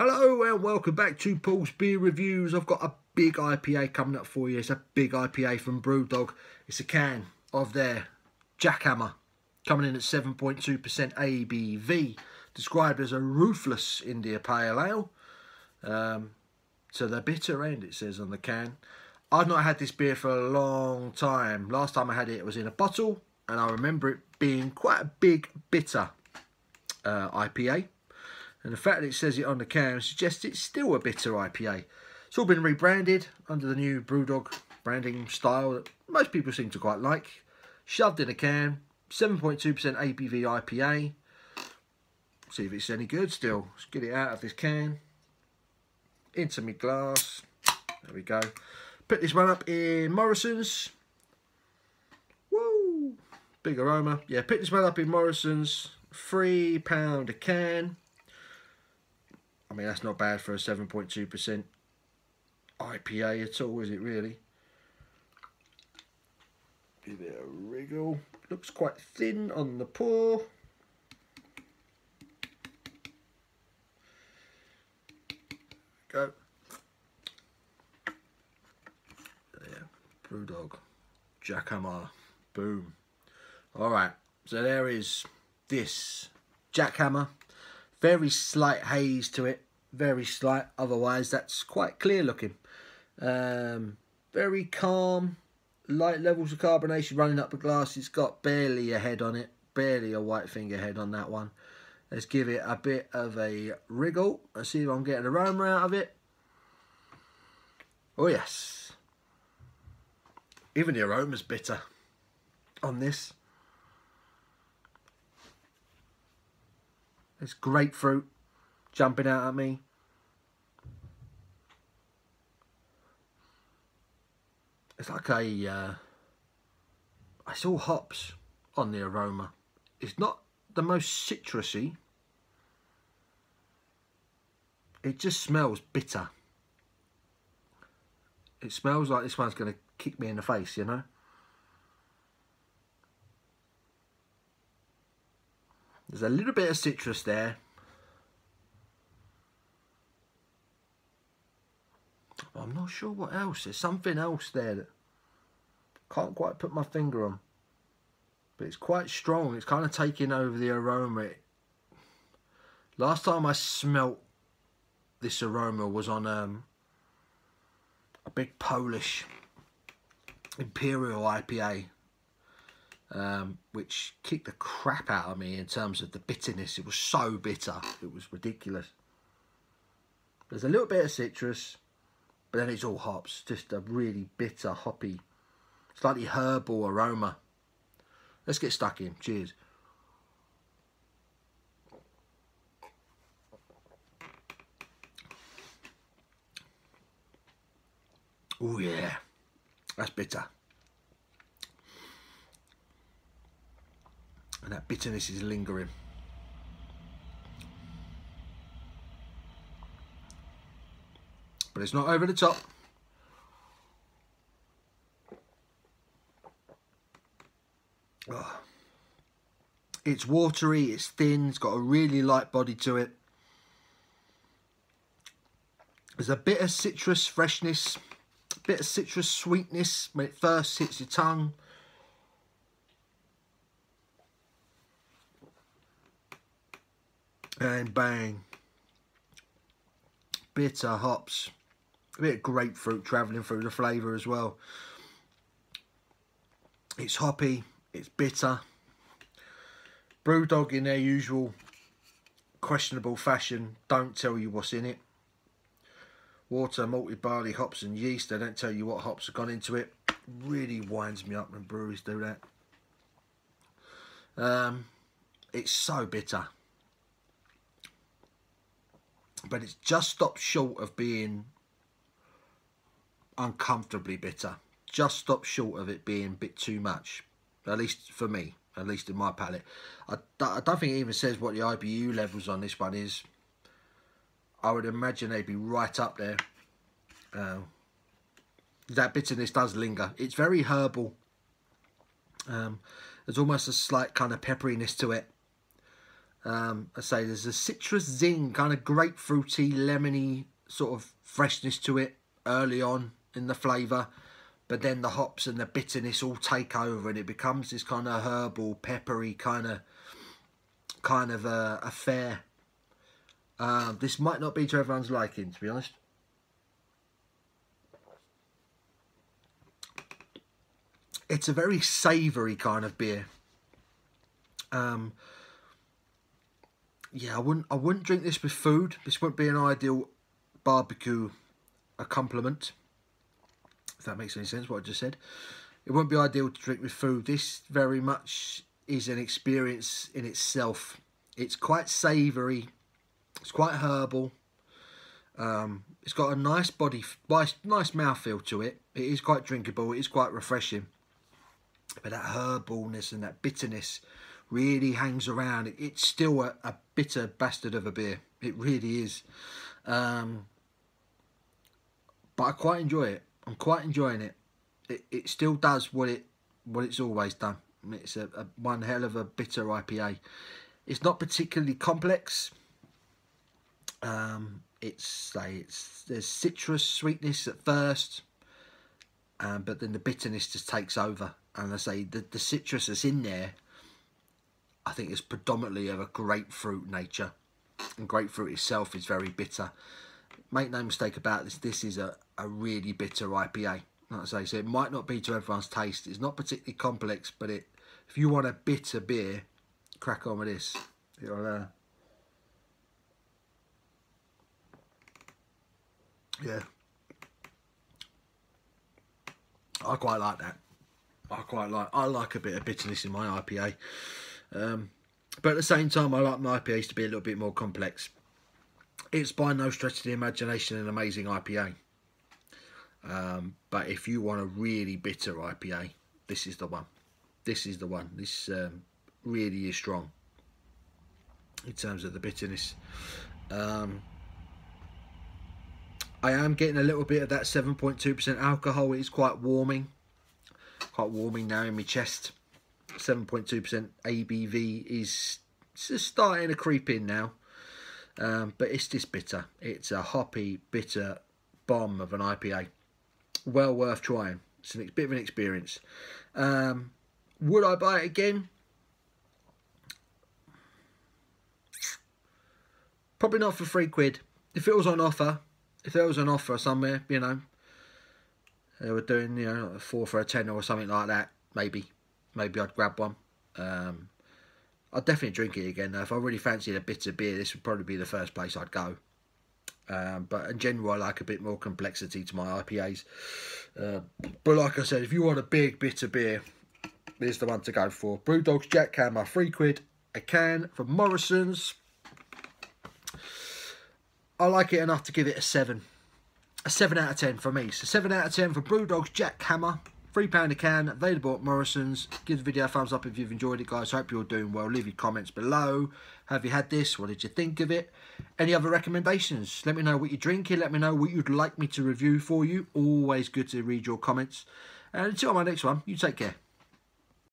Hello and welcome back to Paul's Beer Reviews. I've got a big IPA coming up for you. It's a big IPA from Brewdog. It's a can of their Jackhammer, coming in at 7.2% ABV, described as a ruthless India Pale Ale. To the bitter end, it says on the can. I've not had this beer for a long time. Last time I had it, it was in a bottle, and I remember it being quite a big, bitter IPA. And the fact that it says it on the can suggests it's still a bitter IPA. It's all been rebranded under the new Brewdog branding style that most people seem to quite like. Shoved in a can, 7.2% ABV IPA. See if it's any good still. Let's get it out of this can. Into my glass. There we go. Put this one up in Morrison's. Woo! Big aroma. Yeah, pick this one up in Morrison's. £3 a can. I mean, that's not bad for a 7.2% IPA at all, is it really? Give it a wriggle. Looks quite thin on the pour. Go. There, Brewdog, Jackhammer, boom. Alright, so there is this Jackhammer. Very slight haze to it, very slight, otherwise that's quite clear looking. Very calm, light levels of carbonation running up the glass. It's got barely a head on it, barely a white finger head on that one. Let's give it a bit of a wriggle. Let's see if I'm getting aroma out of it. Oh yes. Even the aroma's bitter on this. There's grapefruit jumping out at me. It's like a... it's all hops on the aroma. It's not the most citrusy. It just smells bitter. It smells like this one's going to kick me in the face, you know? There's a little bit of citrus there. I'm not sure what else. There's something else there that I can't quite put my finger on. But it's quite strong. It's kind of taking over the aroma. Last time I smelt this aroma was on a big Polish Imperial IPA. Which kicked the crap out of me in terms of the bitterness. It was so bitter, it was ridiculous. There's a little bit of citrus, but then it's all hops. Just a really bitter, hoppy, slightly herbal aroma. Let's get stuck in. Cheers. Oh yeah, that's bitter. And that bitterness is lingering. But it's not over the top. Oh. It's watery, it's thin, it's got a really light body to it. There's a bit of citrus freshness, a bit of citrus sweetness when it first hits your tongue. And bang, bitter hops, a bit of grapefruit travelling through the flavour as well. It's hoppy, it's bitter. Brewdog, in their usual questionable fashion, don't tell you what's in it. Water, malted barley, hops and yeast, they don't tell you what hops have gone into it. Really winds me up when breweries do that. It's so bitter. But it's just stopped short of being uncomfortably bitter. Just stopped short of it being a bit too much. At least for me. At least in my palate. I don't think it even says what the IBU levels on this one is. I would imagine they'd be right up there. That bitterness does linger. It's very herbal. There's almost a slight kind of pepperiness to it. I say there's a citrus zing, kind of grapefruity, lemony sort of freshness to it early on in the flavour, but then the hops and the bitterness all take over and it becomes this kind of herbal, peppery kind of affair. This might not be to everyone's liking, to be honest. It's a very savoury kind of beer. Yeah, I wouldn't drink this with food. This wouldn't be an ideal barbecue accompaniment, if that makes any sense, what I just said. It wouldn't be ideal to drink with food. This very much is an experience in itself. It's quite savoury. It's quite herbal. It's got a nice nice mouthfeel to it. It is quite drinkable. It is quite refreshing. But that herbalness and that bitterness really hangs around. It's still a bitter bastard of a beer. It really is. But I quite enjoy it. I'm quite enjoying it. It still does what it's always done. It's a one hell of a bitter IPA. It's not particularly complex. There's citrus sweetness at first, but then the bitterness just takes over. And I say the citrus that's in there, I think is predominantly of a grapefruit nature, and grapefruit itself is very bitter. Make no mistake about this. This is a really bitter IPA. Like I say, so it might not be to everyone's taste. It's not particularly complex, but if you want a bitter beer, crack on with this. Yeah, I quite like that. I like a bit of bitterness in my IPA, but at the same time, I like my IPAs to be a little bit more complex. It's by no stretch of the imagination an amazing IPA, but if you want a really bitter IPA, this is the one. This is the one. This really is strong in terms of the bitterness. I am getting a little bit of that 7.2% alcohol. It is quite warming now in my chest. 7.2% ABV is just starting to creep in now, but it's just bitter. It's a hoppy, bitter bomb of an IPA. Well worth trying. It's a bit of an experience. Would I buy it again? Probably not for £3. If it was on offer. If there was an offer somewhere, you know, they were doing, you know, a 4 for a tenner or something like that, maybe I'd grab one. I'd definitely drink it again though. If I really fancied a bitter beer, this would probably be the first place I'd go. But in general, I like a bit more complexity to my IPAs. But like I said, if you want a big bitter beer, here's the one to go for. Brewdog's Jackhammer, £3 a can from Morrison's. I like it enough to give it a 7. A 7 out of 10 for me. So 7 out of 10 for Brewdog's Jackhammer. £3 a can, available at Morrison's. Give the video a thumbs up if you've enjoyed it, guys. Hope you're doing well. Leave your comments below. Have you had this? What did you think of it? Any other recommendations? Let me know what you're drinking. Let me know what you'd like me to review for you. Always good to read your comments. And until my next one, you take care.